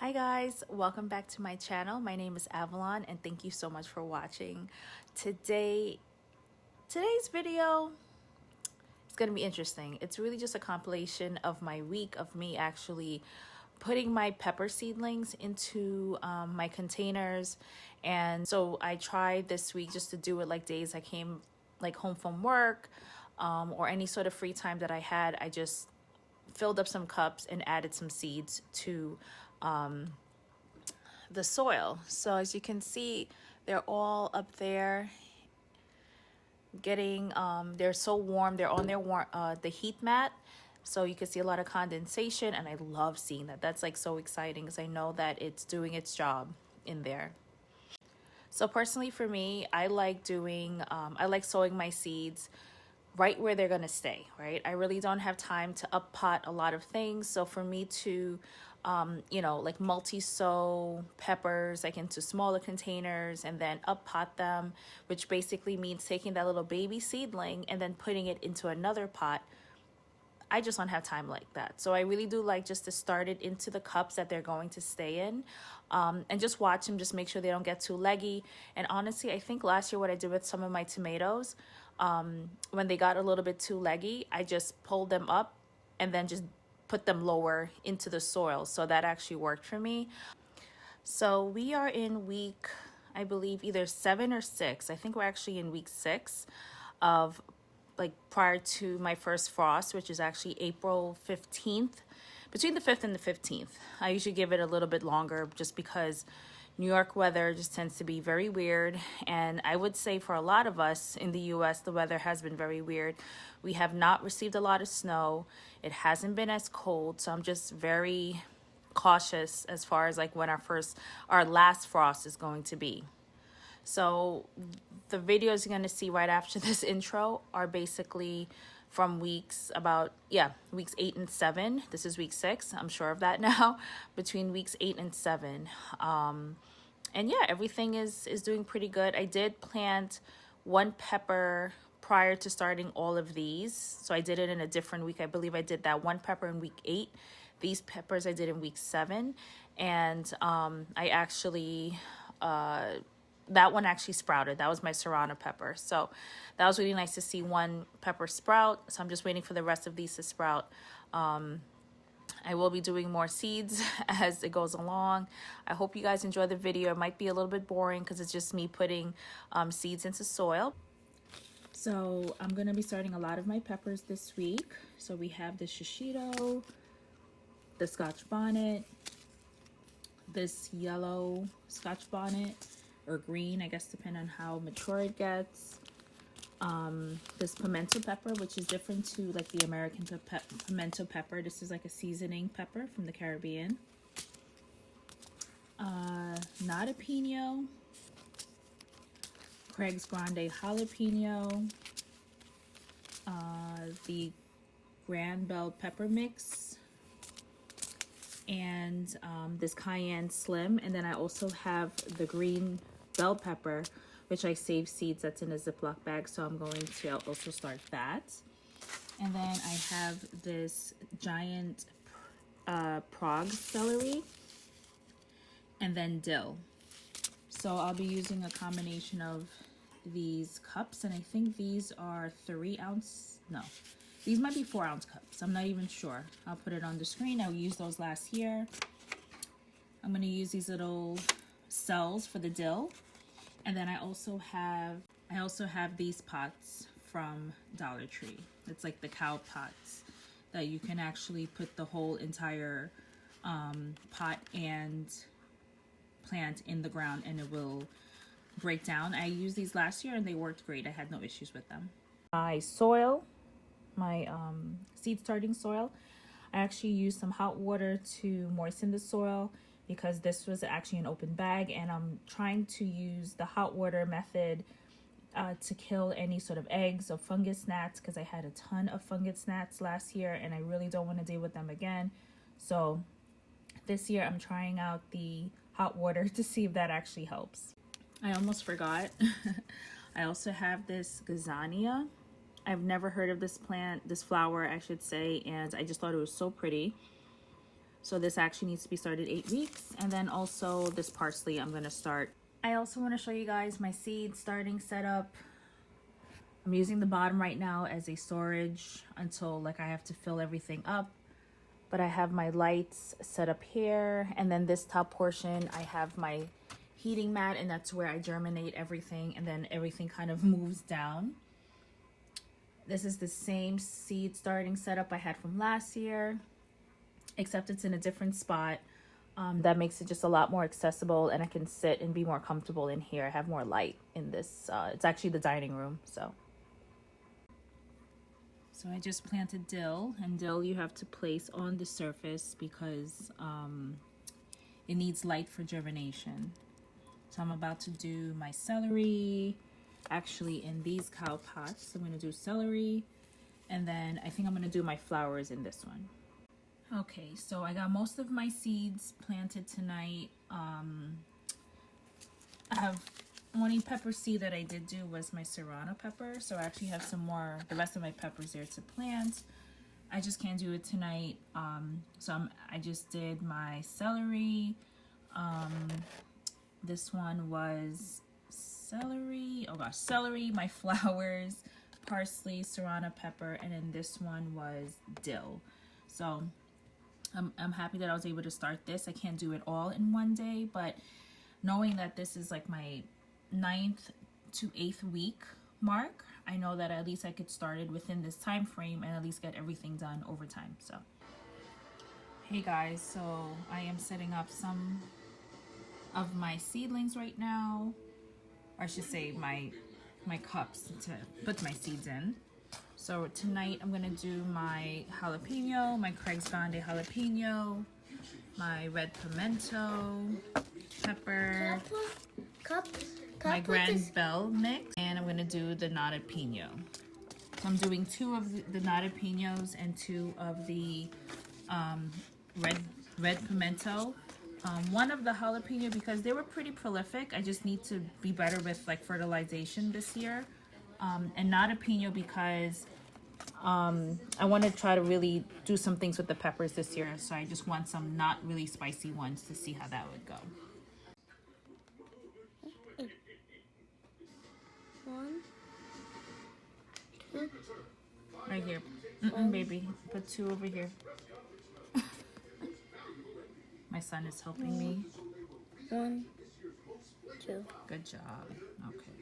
Hi guys, welcome back to my channel. My name is Avalon and thank you so much for watching. Today's video is going to be interesting. It's really just a compilation of my week of me actually putting my pepper seedlings into my containers. And so I tried this week just to do it like days I came like home from work or any sort of free time that I had. I just filled up some cups and added some seeds to the soil. So as you can see, they're all up there getting they're so warm. They're on their the heat mat, so you can see a lot of condensation, and I love seeing that. That's like so exciting because I know that it's doing its job in there. So personally for me, I like doing I like sowing my seeds right where they're gonna stay, right? I really don't have time to up pot a lot of things. So for me to, like multi-sow peppers like into smaller containers and then up pot them, which basically means taking that little baby seedling and then putting it into another pot. I just don't have time like that. So I really do like just to start it into the cups that they're going to stay in, and just watch them, just make sure they don't get too leggy. And honestly, I think last year what I did with some of my tomatoes, when they got a little bit too leggy, I just pulled them up and then just put them lower into the soil. So that actually worked for me. So we are in week, I believe either 7 or 6. I think we're actually in week 6 of like prior to my first frost, which is actually April 15th, between the 5th and the 15th. I usually give it a little bit longer just because New York weather just tends to be very weird. And I would say for a lot of us in the US, the weather has been very weird. We have not received a lot of snow. It hasn't been as cold. So I'm just very cautious as far as like when our last frost is going to be. So the videos you're going to see right after this intro are basically from weeks 8 and 7. This is week 6. I'm sure of that now. Between weeks 8 and 7. And yeah, everything is doing pretty good. I did plant one pepper prior to starting all of these. So I did it in a different week. I believe I did that one pepper in week 8. These peppers I did in week 7. And I actually... that one actually sprouted. That was my serrano pepper. So that was really nice to see one pepper sprout. So I'm just waiting for the rest of these to sprout. I will be doing more seeds as it goes along. I hope you guys enjoy the video. It might be a little bit boring because it's just me putting seeds into soil. So I'm going to be starting a lot of my peppers this week. So we have the shishito, the Scotch bonnet, this yellow Scotch bonnet, or green, I guess, depending on how mature it gets. This pimento pepper, which is different to like the American pimento pepper. This is like a seasoning pepper from the Caribbean. Not a pino. Craig's Grande jalapeno. The Grand Bell pepper mix. And this cayenne slim. And then I also have the green bell pepper, which I save seeds. That's in a Ziploc bag, so I'm going to also start that. And then I have this giant Prague celery, and then dill. So I'll be using a combination of these cups, and I think these are 3 ounce, no, these might be 4 ounce cups. I'm not even sure. I'll put it on the screen. I used those last year. I'm going to use these little cells for the dill. And then I also have these pots from Dollar Tree. It's like the cow pots that you can actually put the whole entire pot and plant in the ground and it will break down. I used these last year and they worked great. I had no issues with them. My soil, my seed starting soil, I actually used some hot water to moisten the soil because this was actually an open bag, and I'm trying to use the hot water method to kill any sort of eggs or fungus gnats, because I had a ton of fungus gnats last year and I really don't want to deal with them again. So this year I'm trying out the hot water to see if that actually helps. I almost forgot. I also have this gazania. I've never heard of this plant, this flower I should say, and I just thought it was so pretty. So this actually needs to be started 8 weeks. And then also this parsley I'm going to start. I also want to show you guys my seed starting setup. I'm using the bottom right now as a storage until like I have to fill everything up. But I have my lights set up here, and then this top portion I have my heating mat, and that's where I germinate everything, and then everything kind of moves down. This is the same seed starting setup I had from last year, except it's in a different spot. That makes it just a lot more accessible, and I can sit and be more comfortable in here. I have more light in this. It's actually the dining room. So I just planted dill, and dill you have to place on the surface because it needs light for germination. So I'm about to do my celery, actually in these cow pots. I'm going to do celery, and then I think I'm going to do my flowers in this one. Okay, so I got most of my seeds planted tonight. I have only pepper seed that I did do was my serrano pepper, so I actually have some more, the rest of my peppers there to plant. I just can't do it tonight. I just did my celery. This one was celery, oh gosh, celery, my flowers, parsley, serrano pepper, and then this one was dill. So I'm happy that I was able to start this. I can't do it all in one day, but knowing that this is like my 9th to 8th week mark, I know that at least I could start it within this time frame and at least get everything done over time. So hey guys, so I am setting up some of my seedlings right now, or I should say my cups to put my seeds in. So tonight I'm gonna do my jalapeno, my Craig's Grande jalapeno, my red pimento pepper, my Grand Bell mix, and I'm gonna do the knotted pino. So I'm doing 2 of the knotted pinos and 2 of the red pimento. One of the jalapeno, because they were pretty prolific. I just need to be better with like fertilization this year. And knotted pino because I want to try to really do some things with the peppers this year. So I just want some not really spicy ones to see how that would go. 1, 2. Right here. Baby. Put 2 over here. My son is helping me. 1, 2. Good job. Okay.